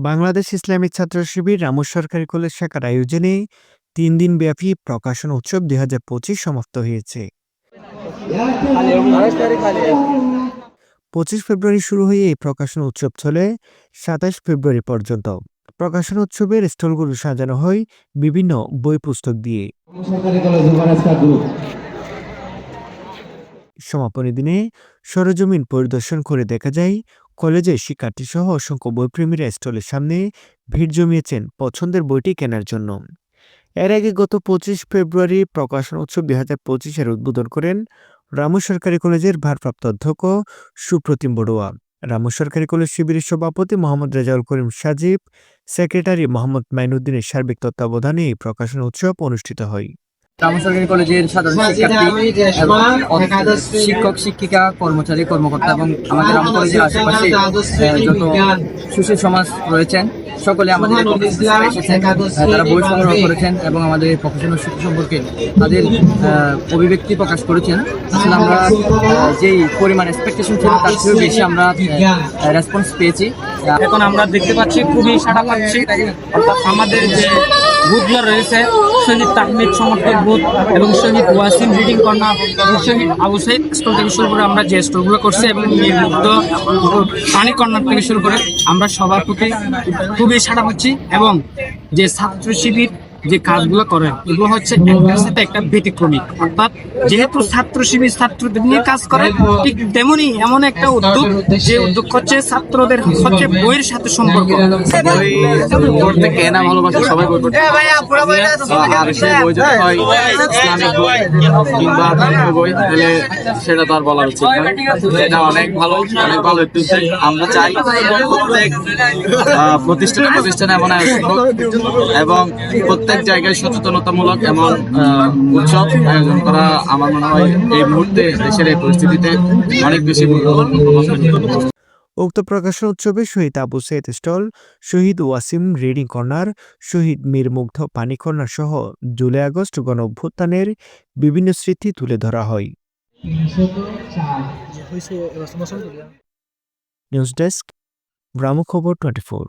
Bangladesh Islamic ছাত্র শিবির রামু সরকারি college শাখার আয়োজনে ৩ দিনব্যাপী প্রকাশনা উৎসব ২০২৫ সমাপ্ত হয়েছে। ২৫ ফেব্রুয়ারি শুরু হয়ে এই প্রকাশনা উৎসব চলে ২৭ ফেব্রুয়ারি পর্যন্ত। প্রকাশনা উৎসবের স্টলগুলো সাজানো হয় বিভিন্ন বই পুস্তক দিয়ে। সমাপনী দিনে সরেজমিন পরিদর্শন করে দেখা যায় কলেজের শিক্ষার্থীসহ অসংখ্য বইপ্রেমীরা স্টলের সামনে ভিড় জমিয়েছেন পছন্দের বইটি কেনার জন্য। এর আগে গত ২৫ ফেব্রুয়ারি প্রকাশনা উৎসব ২০২৫-এর উদ্বোধন করেন রামু সরকারি কলেজের ভারপ্রাপ্ত অধ্যক্ষ সুপ্রতিম বড়ুয়া। রামু সরকারি কলেজ শিবিরের সভাপতি মোহাম্মদ রেজাউল করিম সাজিব, সেক্রেটারি মোহাম্মদ মাইনুদ্দিনের সার্বিক তত্ত্বাবধানে এই প্রকাশনা উৎসব অনুষ্ঠিত হয়। রামু সরকারি কলেজের সাধারণ শিক্ষার্থী এবং শিক্ষক শিক্ষিকা কর্মচারী কর্মকর্তা এবং আমাদের রামু কলেজের আশেপাশে যত সুশীল সমাজ রয়েছেন সকলে আমাদের এসেছেন। তারা বই সংগ্রহ করেছেন এবং আমাদের প্রফেশনাল শিক্ষা সম্পর্কে তাদের অভিব্যক্তি প্রকাশ করেছেন। আসলে আমরা যেই পরিমাণ এক্সপেকটেশন ছিল তার থেকেও বেশি আমরা রেসপন্স পেয়েছি। এখন আমরা দেখতে পাচ্ছি খুবই সাড়া পাচ্ছি। অর্থাৎ আমাদের যে বুথগুলো রয়েছে, শহীদ তাহমিদ সমর্থক বুথ এবং শহীদ ওয়াসিম রিডিং কর্নার, শহীদ আবু সাইদ স্টল থেকে শুরু করে আমরা যে স্টলগুলো করছি এবং নির্মুগ্ধ পানি কর্নার থেকে শুরু করে আমরা সবার প্রতি খুবই সাড়া পাচ্ছি। এবং যে ছাত্র শিবির যে কাজগুলো করেন এগুলো হচ্ছে একটার সাথে একটা ব্যতিক্রমী। অর্থাৎ যেহেতু ছাত্র শিবির ছাত্রদের নিয়ে কাজ করে, ঠিক তেমনি এমন একটা উদ্যোগ যে উদ্যোগ হচ্ছে ছাত্রদের হচ্ছে বইয়ের সাথে সম্পর্ক। পড়তে কেনা ভালোবাসে সবাই বই পড়তে, আর সেই বই যদি হয় ইসলামিক বই কিংবা ধর্মীয় বই তাহলে সেটা তো আর বলা উচিত না। এটা অনেক ভালো একটু আমরা চাই প্রত্যেক প্রতিষ্ঠানে এমন আয়োজন হোক এবং প্রত্যেক জায়গায় সচেতনতামূলক এমন উৎসব আয়োজন করা আমার মনে হয় এই মুহূর্তে দেশের এই পরিস্থিতিতে অনেক বেশি গুরুত্বপূর্ণ। উক্ত প্রকাশনা উৎসবে শহীদ আবু সাইদ স্টল, শহীদ ওয়াসিম রিডিং কর্নার, শহীদ মীর মুগ্ধ পানি কর্নার সহ জুলাই আগস্ট গণ অভ্যুত্থানের বিভিন্ন স্মৃতি তুলে ধরা হয়। নিউজ ডেস্ক, রামু খবর 24।